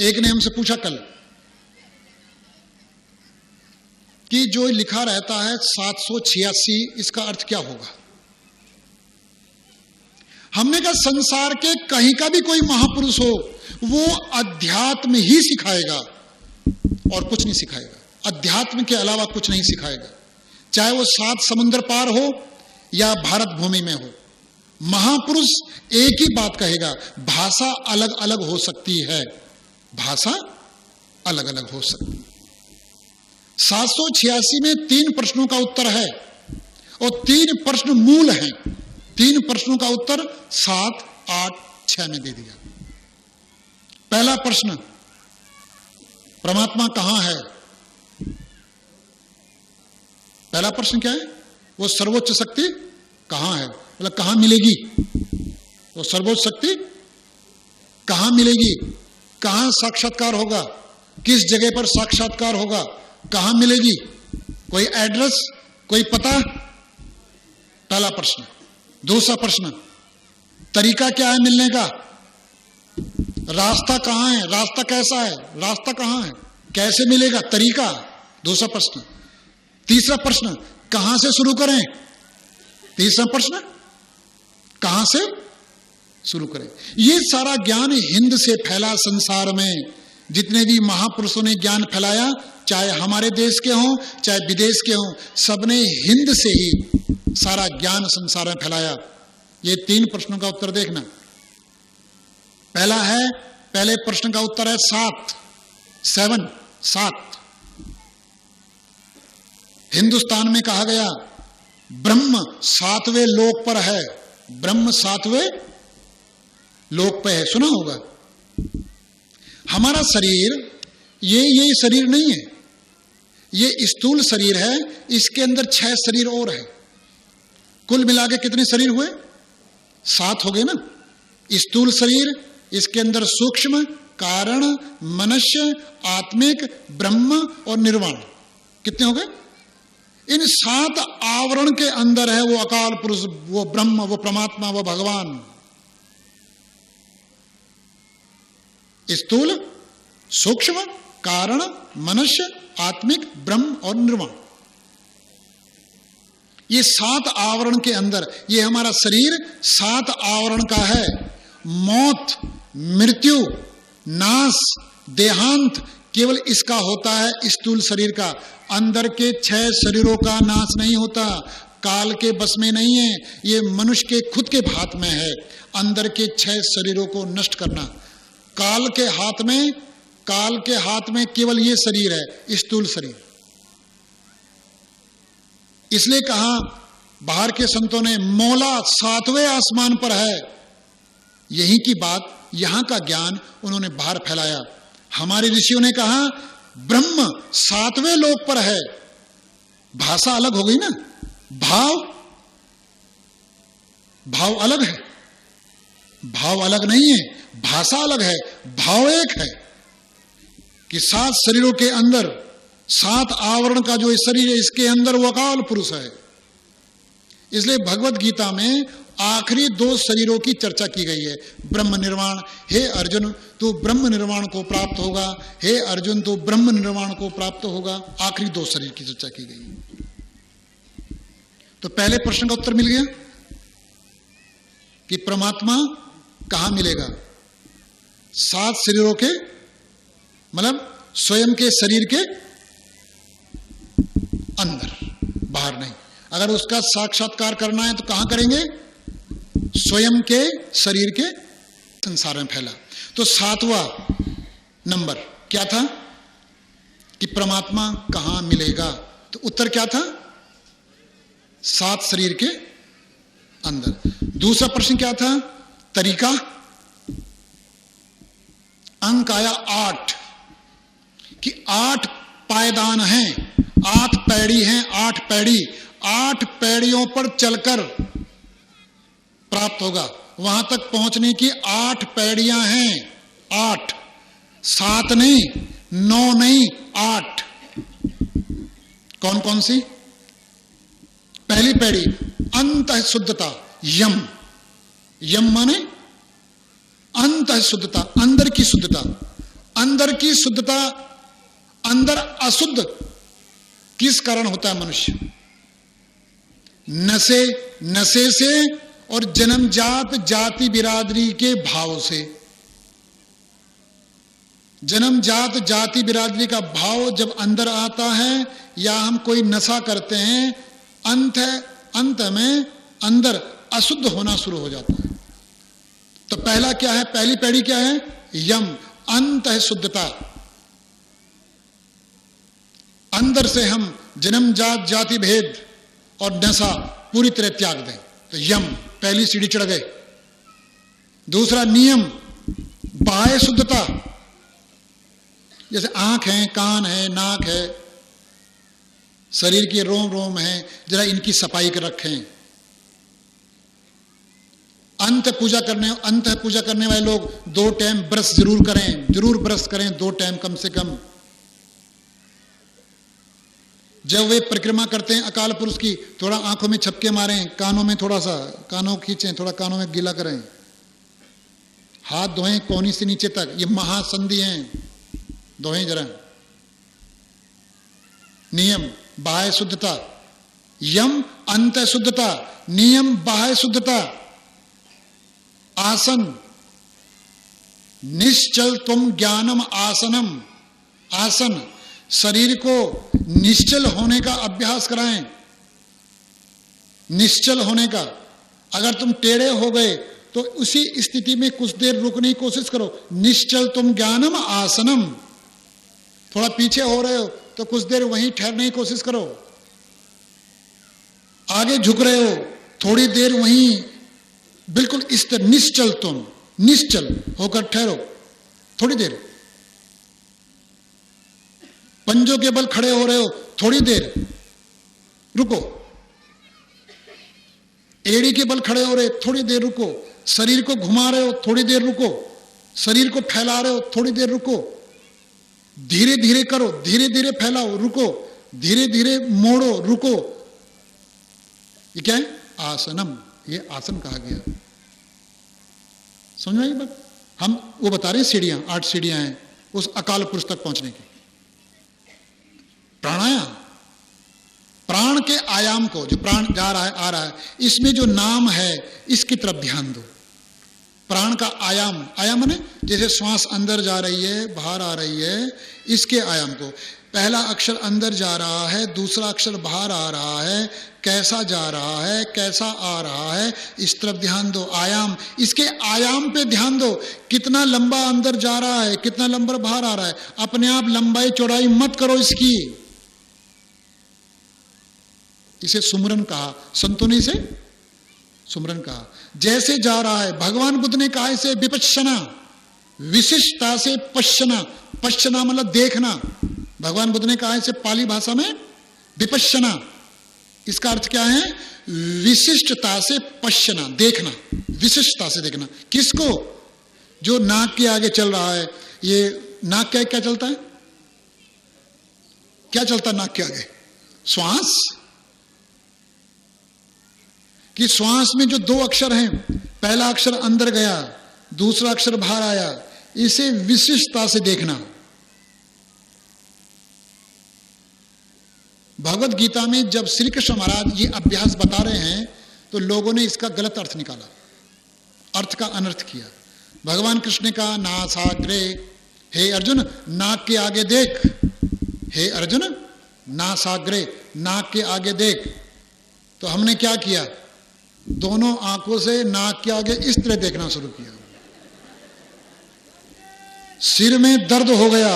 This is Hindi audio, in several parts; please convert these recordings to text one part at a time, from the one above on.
एक ने हमसे पूछा कल कि जो लिखा रहता है 786, इसका अर्थ क्या होगा। हमने कहा संसार के कहीं का भी कोई महापुरुष हो, वो अध्यात्म ही सिखाएगा और कुछ नहीं सिखाएगा। अध्यात्म के अलावा कुछ नहीं सिखाएगा, चाहे वो 7 समुद्र पार हो या भारत भूमि में हो। महापुरुष एक ही बात कहेगा। भाषा अलग अलग हो सकती है, भाषा अलग अलग हो सकती है। 786 में 3 प्रश्नों का उत्तर है और 3 प्रश्न मूल हैं। 3 प्रश्नों का उत्तर 7, 8, 6 में दे दिया। पहला प्रश्न, परमात्मा कहां है। पहला प्रश्न क्या है, वो सर्वोच्च शक्ति कहां है, मतलब कहां मिलेगी। वो सर्वोच्च शक्ति कहां मिलेगी, कहां साक्षात्कार होगा, किस जगह पर साक्षात्कार होगा, कहां मिलेगी, कोई एड्रेस, कोई पता। पहला प्रश्न। दूसरा प्रश्न, तरीका क्या है मिलने का, रास्ता कहां है, रास्ता कैसा है, रास्ता कहां है, कैसे मिलेगा, तरीका। दूसरा प्रश्न। तीसरा प्रश्न, कहां से शुरू करें। तीसरा प्रश्न, कहां से शुरू करें। ये सारा ज्ञान हिंद से फैला संसार में। जितने भी महापुरुषों ने ज्ञान फैलाया, चाहे हमारे देश के हों चाहे विदेश के हों, सबने हिंद से ही सारा ज्ञान संसार में फैलाया। ये 3 प्रश्नों का उत्तर देखना। पहला है, पहले प्रश्न का उत्तर है 7। हिंदुस्तान में कहा गया ब्रह्म 7वें लोक पर है। ब्रह्म 7वें लोक पर है, सुना होगा। हमारा शरीर ये शरीर नहीं है, ये स्थूल शरीर है। इसके अंदर 6 शरीर और है। कुल मिला के कितने शरीर हुए, 7 हो गए ना। स्थूल शरीर, इसके अंदर सूक्ष्म, कारण, मनुष्य, आत्मिक, ब्रह्म और निर्वाण, कितने हो गए। इन 7 आवरण के अंदर है वो अकाल पुरुष, वो ब्रह्म, वो परमात्मा, वो भगवान। स्थूल, सूक्ष्म, कारण, मनुष्य, आत्मिक, ब्रह्म और निर्वाण। ये 7 आवरण के अंदर, ये हमारा शरीर 7 आवरण का है। मौत, मृत्यु, नाश, देहांत केवल इसका होता है, स्थूल शरीर का। अंदर के 6 शरीरों का नाश नहीं होता, काल के बस में नहीं है। ये मनुष्य के खुद के हाथ में है, अंदर के 6 शरीरों को नष्ट करना। काल के हाथ में केवल ये शरीर है, स्थूल शरीर। इसलिए कहा बाहर के संतों ने, मौला 7वें आसमान पर है। यही की बात, यहां का ज्ञान उन्होंने बाहर फैलाया। हमारे ऋषियों ने कहा ब्रह्म 7वें लोक पर है। भाषा अलग हो गई ना, भाव अलग है, भाव अलग नहीं है, भाषा अलग है, भाव एक है। कि 7 शरीरों के अंदर 7 आवरण का जो शरीर है, इसके अंदर वो अकाल पुरुष है। इसलिए भगवत गीता में आखिरी 2 शरीरों की चर्चा की गई है। ब्रह्म निर्वाण, हे अर्जुन तू ब्रह्म निर्वाण को प्राप्त होगा, हे अर्जुन तू ब्रह्म निर्वाण को प्राप्त होगा। आखिरी 2 शरीर की चर्चा की गई है। तो पहले प्रश्न का उत्तर मिल गया कि परमात्मा कहां मिलेगा। 7 शरीरों के, मतलब स्वयं के शरीर के अंदर, बाहर नहीं। अगर उसका साक्षात्कार करना है तो कहां करेंगे, स्वयं के शरीर के संसार में फैला। तो 7वां नंबर क्या था कि परमात्मा कहां मिलेगा। तो उत्तर क्या था, 7 शरीर के अंदर। दूसरा प्रश्न क्या था, तरीका। अंक आया 8 कि 8 पायदान हैं, 8 पैड़ी हैं, 8 पैड़ी, 8 पैड़ियों पर चलकर प्राप्त होगा। वहां तक पहुंचने की 8 पैड़ियां हैं। 8, 7 नहीं, 9 नहीं, 8। कौन कौन सी। पहली पैड़ी अंतः शुद्धता, यम। यम माने अंतः शुद्धता, अंदर की शुद्धता। अंदर की शुद्धता, अंदर अशुद्ध किस कारण होता है मनुष्य? नशे से और जन्मजात जाति बिरादरी के भाव से। जन्मजात जाति बिरादरी का भाव जब अंदर आता है या हम कोई नशा करते हैं, अंत में अंदर अशुद्ध होना शुरू हो जाता है। तो पहला क्या है? पहली पैड़ी क्या है? यम, अंत है शुद्धता। अंदर से हम जन्मजात जाति भेद और नशा पूरी तरह त्याग दें तो यम, पहली सीढ़ी चढ़ गए। दूसरा नियम, बाह्य शुद्धता। जैसे आंख है, कान है, नाक है, शरीर के रोम रोम है, जरा इनकी सफाई कर रखें। अंत पूजा करने वाले लोग 2 टाइम ब्रश जरूर करें, 2 टाइम कम से कम। जब वे परिक्रमा करते हैं अकाल पुरुष की, थोड़ा आंखों में छपके मारें, कानों में थोड़ा सा कानों खींचें, थोड़ा कानों में गीला करें, हाथ धोएं कोहनी से नीचे तक। ये महासंधि हैं, धोएं जरा। नियम, बाह्य शुद्धता। यम, अंत शुद्धता। नियम, बाह्य शुद्धता। आसन, निश्चल तुम ज्ञानम आसनम। आसन, शरीर को निश्चल होने का अभ्यास कराएं, निश्चल होने का। अगर तुम टेढ़े हो गए तो उसी स्थिति में कुछ देर रुकने की कोशिश करो। निश्चल तुम ज्ञानम आसनम। थोड़ा पीछे हो रहे हो तो कुछ देर वहीं ठहरने की कोशिश करो। आगे झुक रहे हो, थोड़ी देर वहीं बिल्कुल इस तरह निश्चल होकर ठहरो थोड़ी देर। पंजों के बल खड़े हो रहे हो, थोड़ी देर रुको। एड़ी के बल खड़े हो रहे, थोड़ी देर रुको। शरीर को घुमा रहे हो, थोड़ी देर रुको। शरीर को फैला रहे हो, थोड़ी देर रुको। धीरे धीरे करो, धीरे धीरे फैलाओ, रुको। धीरे धीरे मोड़ो, रुको। ये क्या है? आसनम। ये आसन कहा गया। समझ में आई बात? हम वो बता रहे हैं सीढ़ियां, 8 सीढ़ियां हैं उस अकाल पुरुष तक पहुंचने की। प्राणायाम, प्राण के आयाम को, जो प्राण जा रहा है आ रहा है, इसमें जो नाम है इसकी तरफ ध्यान दो। प्राण का आयाम, आयाम माने जैसे श्वास अंदर जा रही है बाहर आ रही है, इसके आयाम को। पहला अक्षर अंदर जा रहा है, दूसरा अक्षर बाहर आ रहा है, कैसा जा रहा है, कैसा आ रहा है, इस तरफ ध्यान दो। आयाम, इसके आयाम पे ध्यान दो। कितना लंबा अंदर जा रहा है, कितना लंबा बाहर आ रहा है। अपने आप लंबाई चौड़ाई मत करो इसकी। इसे सुमरन कहा, संतों ने इसे सुमरन कहा। जैसे जा रहा है, भगवान बुद्ध ने कहा इसे विपश्यना, विशिष्टता से पश्यना। पश्यना मतलब देखना। भगवान बुद्ध ने कहा इसे पाली भाषा में विपश्यना। इसका अर्थ क्या है? विशिष्टता से पश्यना, देखना, विशिष्टता से देखना। किसको? जो नाक के आगे चल रहा है। ये नाक के आगे क्या चलता है? क्या चलता है नाक के आगे? श्वास। कि श्वास में जो 2 अक्षर हैं, पहला अक्षर अंदर गया, दूसरा अक्षर बाहर आया, इसे विशिष्टता से देखना। भगवत गीता में जब श्री कृष्ण महाराज ये अभ्यास बता रहे हैं तो लोगों ने इसका गलत अर्थ निकाला, अर्थ का अनर्थ किया। भगवान कृष्ण ने कहा नासाग्रे, हे अर्जुन नाक के आगे देख। हे अर्जुन नासाग्रे, नाक के आगे देख। तो हमने क्या किया? दोनों आंखों से नाक के आगे इस तरह देखना शुरू किया। सिर में दर्द हो गया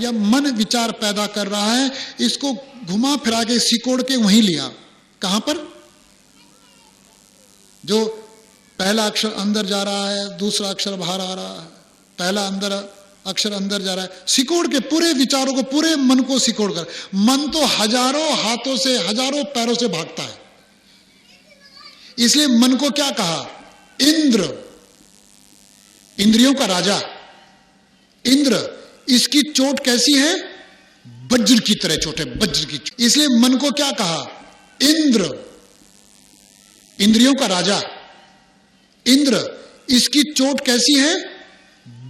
या मन विचार पैदा कर रहा है, इसको घुमा फिरा के सिकोड़ के वहीं लिया। कहां पर? जो पहला अक्षर अंदर जा रहा है, दूसरा अक्षर बाहर आ रहा है, पहला अक्षर अंदर जा रहा है, सिकोड़ के पूरे विचारों को, पूरे मन को सिकोड़ कर। मन तो हजारों हाथों से, हजारों पैरों से भागता है। इसलिए मन को क्या कहा? इंद्र, इंद्रियों का राजा। इंद्र, इसकी चोट कैसी है? वज्र की तरह चोट है, वज्र की चोट। इसलिए मन को क्या कहा? इंद्र, इंद्रियों का राजा। इंद्र, इसकी चोट कैसी है?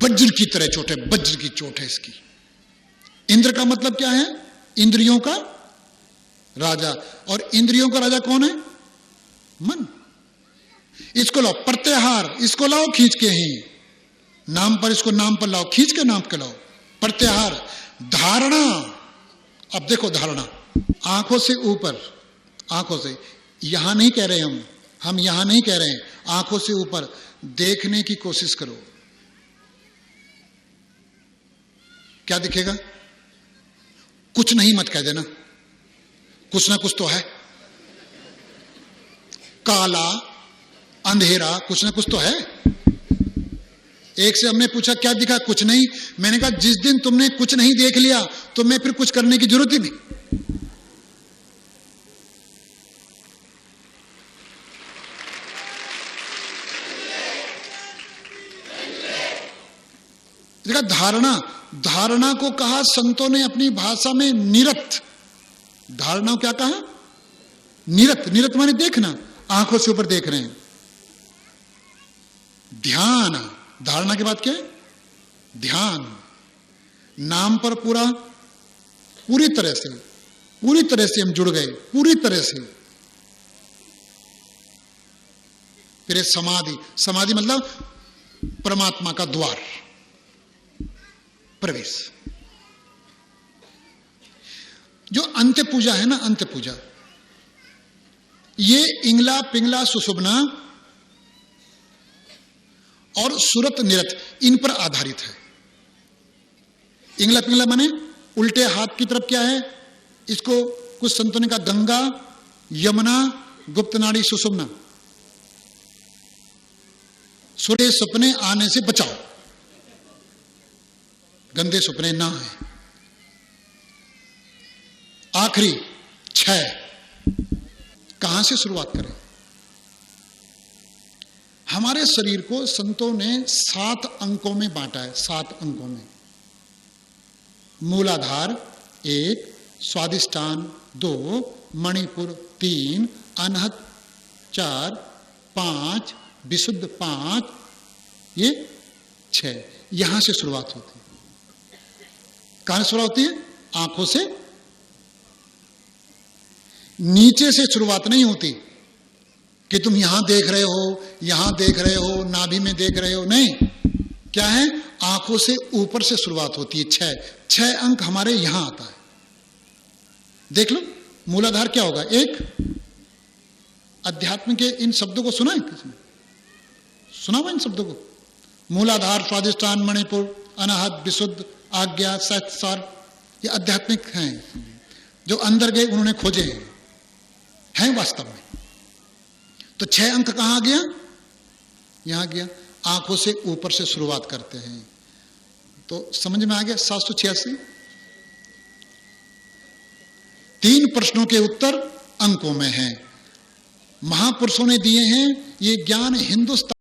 वज्र की तरह चोट है, वज्र की चोट है इसकी। इंद्र का मतलब क्या है? इंद्रियों का राजा। और इंद्रियों का राजा कौन है? मन। इसको लाओ प्रत्याहार, इसको लाओ खींच के ही नाम पर, इसको नाम पर लाओ, खींच के नाम पर लाओ। प्रत्याहार। धारणा। अब देखो धारणा, आंखों से ऊपर, आंखों से, यहां नहीं कह रहे हम यहां नहीं कह रहे हैं, आंखों से ऊपर देखने की कोशिश करो। क्या दिखेगा? कुछ नहीं मत कह देना, कुछ ना कुछ तो है। काला, अंधेरा, कुछ ना कुछ तो है। एक से हमने पूछा क्या दिखा? कुछ नहीं। मैंने कहा जिस दिन तुमने कुछ नहीं देख लिया तो मैं फिर कुछ करने की जरूरत ही नहीं। देखा धारणा, धारणा को कहा संतों ने अपनी भाषा में निरत। धारणा को क्या कहा? निरत। निरत माने देखना, आंखों से ऊपर देख रहे हैं। ध्यान, धारणा के बाद क्या है? ध्यान। नाम पर पूरी तरह से हम जुड़ गए, पूरी तरह से। फिर समाधि। समाधि मतलब परमात्मा का द्वार, प्रवेश। जो अंत्य पूजा है ना, अंत्य पूजा, ये इंगला पिंगला सुषुम्ना और सुरत निरत, इन पर आधारित है। इंगला पिंगला माने उल्टे हाथ की तरफ क्या है? इसको कुछ संतों ने कहा गंगा, यमुना, गुप्त नाड़ी, सुषुम्ना। सुरे सपने आने से बचाओ, गंदे सपने ना है। आखिरी 6, कहां से शुरुआत करें? हमारे शरीर को संतों ने 7 अंकों में बांटा है, 7 अंकों में। मूलाधार 1, स्वादिष्ठान 2, मणिपुर 3, अनहत 4, 5, विशुद्ध 5, ये 6। यहां से शुरुआत होती है। कहां से शुरुआत होती है? आंखों से। नीचे से शुरुआत नहीं होती कि तुम यहां देख रहे हो, यहां देख रहे हो, नाभि में देख रहे हो, नहीं। क्या है? आंखों से ऊपर से शुरुआत होती है। 6 अंक हमारे यहां आता है। देख लो मूलाधार क्या होगा? 1। अध्यात्म के इन शब्दों को सुना है किसने? सुना हुआ इन शब्दों को? मूलाधार, स्वादिष्ठान, मणिपुर, अनाहत, विशुद्ध, आज्ञा, सत, सार, ये आध्यात्मिक हैं। जो अंदर गए उन्होंने खोजे हैं वास्तव में। तो 6 अंक कहां आ गया? यहां गया। आंखों से ऊपर से शुरुआत करते हैं। तो समझ में आ गया? 786। 3 प्रश्नों के उत्तर अंकों में हैं। महापुरुषों ने दिए हैं। ये ज्ञान हिंदुस्तान